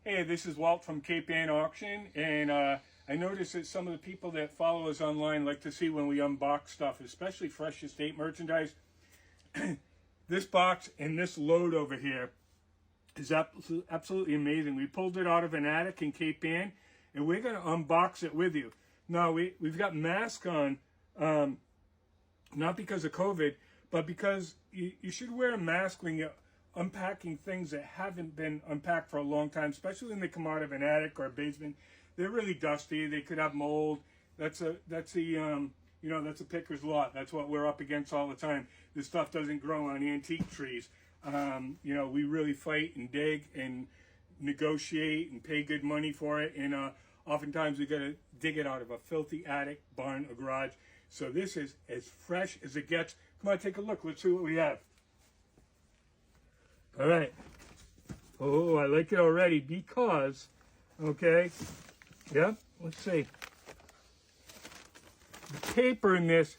Hey, this is Walt from Cape Ann Auction, and I noticed that some of the people that follow us online like to see when we unbox stuff, especially fresh estate merchandise. This box and this load over here is absolutely amazing. We pulled it out of an attic in Cape Ann, and we're going to unbox it with you. Now, we've got masks on, not because of COVID, but because you should wear a mask when you're unpacking things that haven't been unpacked for a long time, especially when they come out of an attic or a basement. They're really dusty. They could have mold. That's a picker's lot. That's what we're up against all the time. This stuff doesn't grow on antique trees. We really fight and dig and negotiate and pay good money for it. And oftentimes we got to dig it out of a filthy attic, barn, or garage. So this is as fresh as it gets. Come on, take a look. Let's see what we have. All right. Oh, I like it already because, okay, yep, let's see. The paper in this,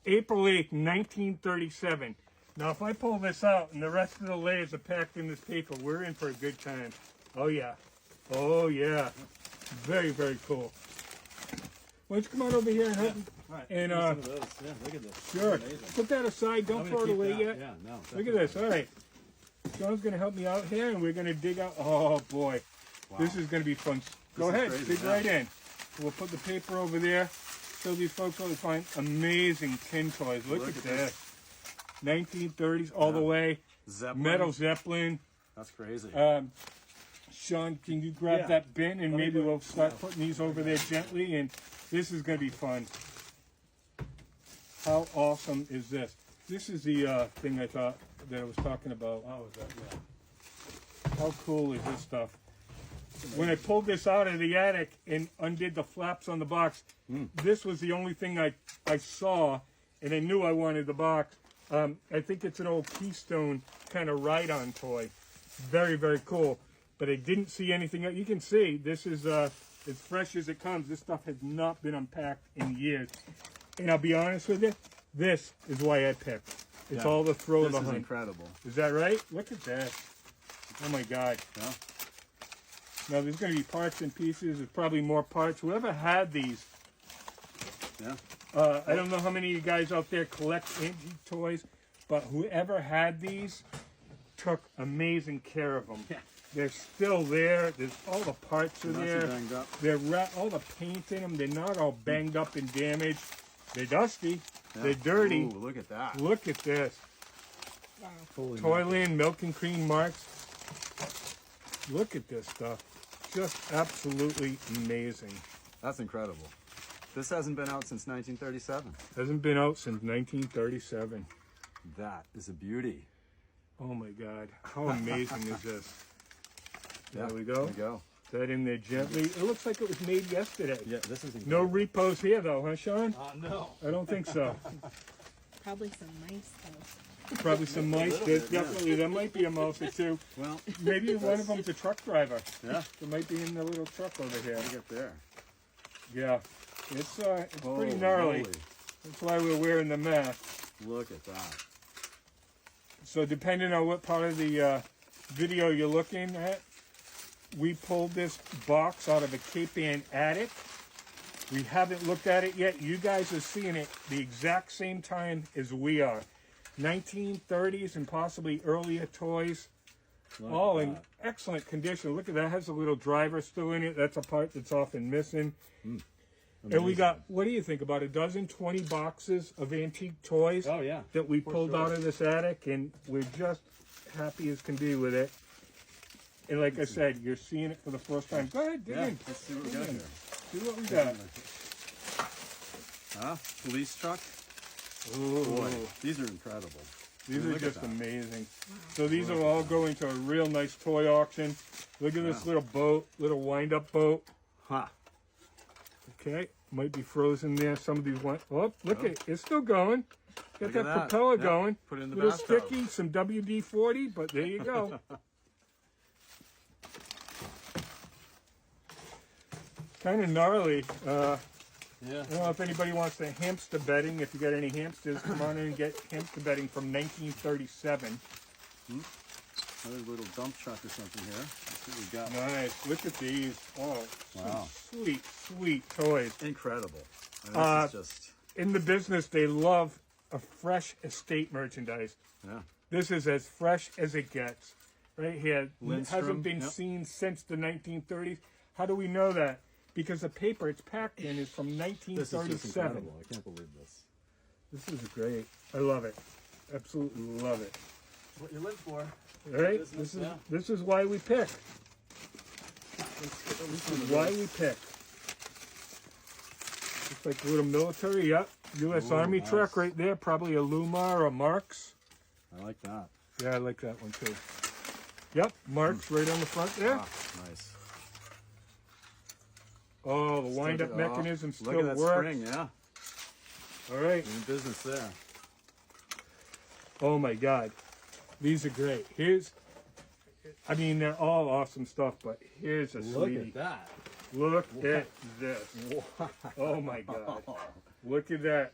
April 8th, 1937. Now, if I pull this out and the rest of the layers are packed in this paper, we're in for a good time. Oh, yeah. Oh, yeah. Very, very cool. Why don't you come on over here and help me? All right. And, some of those. Yeah, look at this. Sure. Put that aside. Don't throw it away yet. Yeah, no. Look at this. All right. John's going to help me out here, and we're going to dig out. Oh, boy. Wow. This is going to be fun. Go ahead. Dig right in. We'll put the paper over there. So these folks will find amazing tin toys. Look at this. 1930s all the way. Zeppelin. Metal Zeppelin. That's crazy. Sean, can you grab that bin, and maybe we'll start putting these over there gently, and this is going to be fun. How awesome is this? This is the thing I thought that I was talking about. Oh, is that, yeah. How cool is this stuff? When I pulled this out of the attic and undid the flaps on the box, this was the only thing I saw, and I knew I wanted the box. I think it's an old Keystone kind of ride-on toy. Very, very cool. But I didn't see anything else. You can see this is as fresh as it comes. This stuff has not been unpacked in years. And I'll be honest with you, this is why I picked. It's all the throw of the hunt. This is incredible. Is that right? Look at this. Oh my God. Yeah. Now there's going to be parts and pieces. There's probably more parts. Whoever had these. Yeah. I don't know how many of you guys out there collect antique toys, but whoever had these took amazing care of them. Yeah. They're still there. There's all the parts are there. Banged up. They're all the paint in them. They're not all banged up and damaged. They're dusty. Yeah. They're dirty. Ooh, look at that. Look at this. Wow. Toyland, milk and cream marks. Look at this stuff. Just absolutely amazing. That's incredible. This hasn't been out since 1937. Hasn't been out since 1937. That is a beauty. Oh my God. How amazing is this? Yeah, There we go. There we go. That in there gently. It looks like it was made yesterday. Yeah, this is No incredible. repos here though, huh, Sean? No. I don't think so. Probably some mice though. Probably some mice. There's definitely, there might be a mouse or two. Well, Maybe one of them's a truck driver. yeah. It might be in the little truck over here. Look at there. Yeah. It's pretty Holy gnarly. moly. That's why we're wearing the mask. Look at that. So depending on what part of the video you're looking at, we pulled this box out of a Cape Ann attic. We haven't looked at it yet. You guys are seeing it the exact same time as we are. 1930s and possibly earlier toys. All in excellent condition. Look at that. It has a little driver still in it. That's a part that's often missing. And we got, what do you think, about 20 boxes of antique toys that we pulled out of this attic, and we're just happy as can be with it. And like I said, you're seeing it for the first time. Go ahead, dig in. Let's see what we got here. See what we got. Police truck. Ooh. Boy, these are incredible. These are Look at just that. amazing. So these will all go into a real nice toy auction. Look at this little boat, little wind-up boat. Huh. Okay, might be frozen there. Some of these went. Oh, look at it. It's still going. Got Look that at that. propeller Yeah, going. put it in the little bathtub. sticky, some WD-40, but there you go. Kind of gnarly. I don't know if anybody wants the hamster bedding. If you got any hamsters, come on in and get hamster bedding from 1937. Another little dump truck or something here. Let's see what we got. Nice. Look at these. Oh, Wow. sweet, sweet toys. Incredible. And this is just, In the business, they love a fresh estate merchandise. yeah. This is as fresh as it gets. Right here. It Lindstrom, hasn't been yep. seen since the 1930s. How do we know that? Because the paper it's packed in is from This is just 1937. incredible. I can't believe this. This is great. I love it. Absolutely love it. What you live for. All right? Business, yeah. This is why we pick. This This is why we pick. It's like a little military, yep. U.S. Ooh, Army nice. truck right there. Probably a Luma or a Marks. I like that. Yeah, I like that one too. Yep, Marks right on the front there. Ah, nice. Oh, the wind-up Oh, mechanism Look still at that works. spring, yeah. All right. In business there. Oh my God, these are great. I mean, they're all awesome stuff, but here's a sweetie. that. Look at this. Wow. Oh my God. Look at that.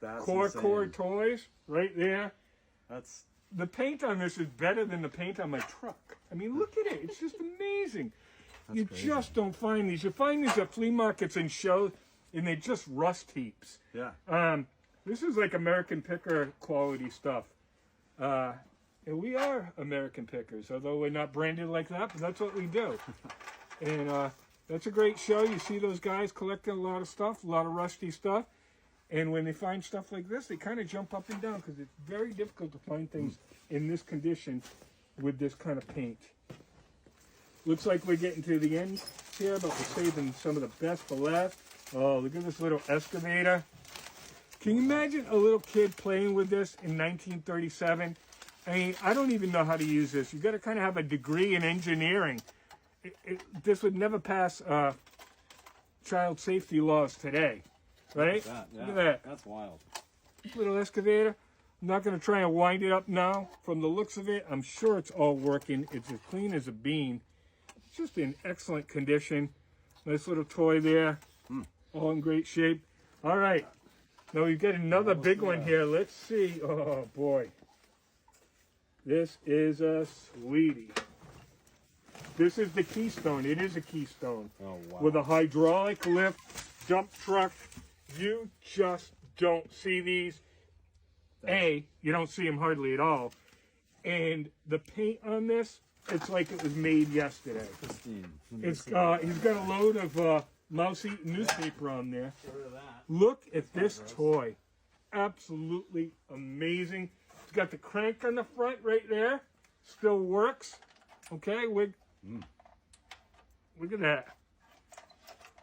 That's Core insane. Toys right there. That's The paint on this is better than the paint on my truck. I mean, look at it. It's just amazing. You crazy. just don't find these. You find these at flea markets and shows, and they're just rust heaps. yeah. This is like American Picker quality stuff. And we are American Pickers, although we're not branded like that, but that's what we do. And that's a great show. You see those guys collecting a lot of stuff, a lot of rusty stuff. And when they find stuff like this, they kind of jump up and down because it's very difficult to find things in this condition with this kind of paint. Looks like we're getting to the end here, but we're saving some of the best for last. Oh, look at this little excavator. Can you imagine a little kid playing with this in 1937? I mean, I don't even know how to use this. You got to kind of have a degree in engineering. This would never pass child safety laws today, right? That, yeah. Look at that That's wild. little excavator. I'm not going to try and wind it up now. From the looks of it, I'm sure it's all working. It's as clean as a bean. It's just in excellent condition. Nice little toy there. All in great shape. All right. Now we've got another big one here. Let's see. Oh, boy. This is a sweetie. This is the Keystone. It is a Keystone. Oh, wow. With a hydraulic lift dump truck. You just don't see these. You don't see them hardly at all. And the paint on this, it's like it was made yesterday. Pristine. He's got a load of mouse-eaten newspaper on there. Get rid of that. Look at this toy. Absolutely amazing. It's got the crank on the front right there. Still works. Okay, look at that.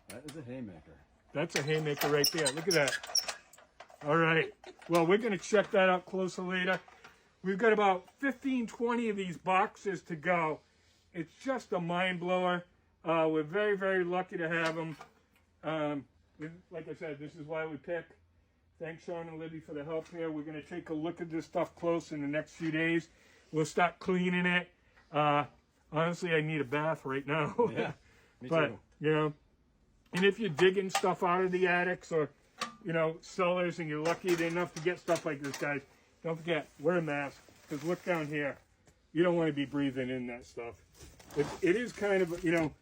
That is a haymaker. That's a haymaker right there. Look at that. All right. Well, we're going to check that out closer later. We've got about 15, 20 of these boxes to go. It's just a mind blower. We're very, very lucky to have them. Like I said, this is why we pick. Thanks, Sean and Libby, for the help here. We're going to take a look at this stuff close in the next few days. We'll start cleaning it. Honestly, I need a bath right now. Yeah, me But, too. you know, and if you're digging stuff out of the attics or, you know, cellars and you're lucky enough to get stuff like this, guys, don't forget, wear a mask. Because look down here. You don't want to be breathing in that stuff. It is kind of, you know,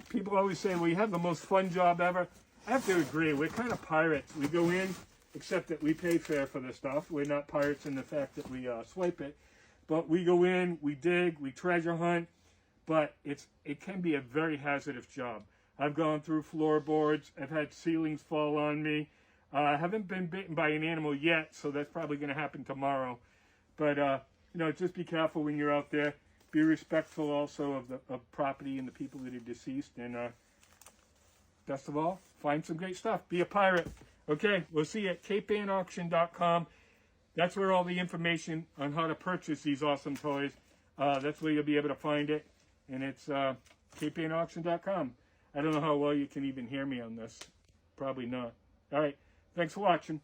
people always say, well, you have the most fun job ever. I have to agree. We're kind of pirates. We go in, except that we pay fair for this stuff. We're not pirates in the fact that we swipe it. But we go in, we dig, we treasure hunt. But it can be a very hazardous job. I've gone through floorboards. I've had ceilings fall on me. I haven't been bitten by an animal yet, so that's probably going to happen tomorrow. But, you know, just be careful when you're out there. Be respectful also of property and the people that are deceased. And best of all, find some great stuff. Be a pirate. Okay, we'll see you at capeanauction.com. That's where all the information on how to purchase these awesome toys. That's where you'll be able to find it. And it's capeanauction.com. I don't know how well you can even hear me on this. Probably not. All right. Thanks for watching.